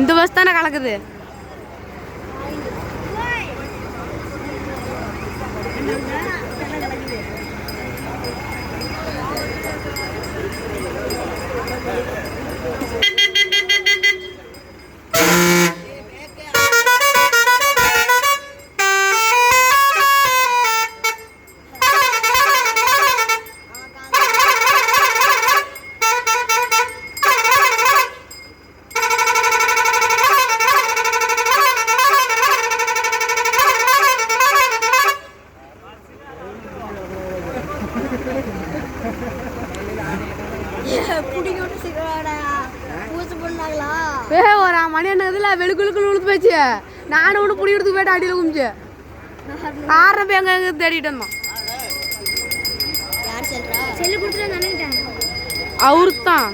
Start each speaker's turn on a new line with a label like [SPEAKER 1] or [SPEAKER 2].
[SPEAKER 1] இந்த பஸ் தானே கலக்குது. ஒரு மணி என்னதுல வெளுக்குழுக்குள் உழுத்து போச்சு. நானும் ஒன்று புடிக்கிறதுக்கு போயிட்டு அடியில் குமிச்சு ஆரம்பி எங்க தேடிட்டு வந்தோம். அவரு தான்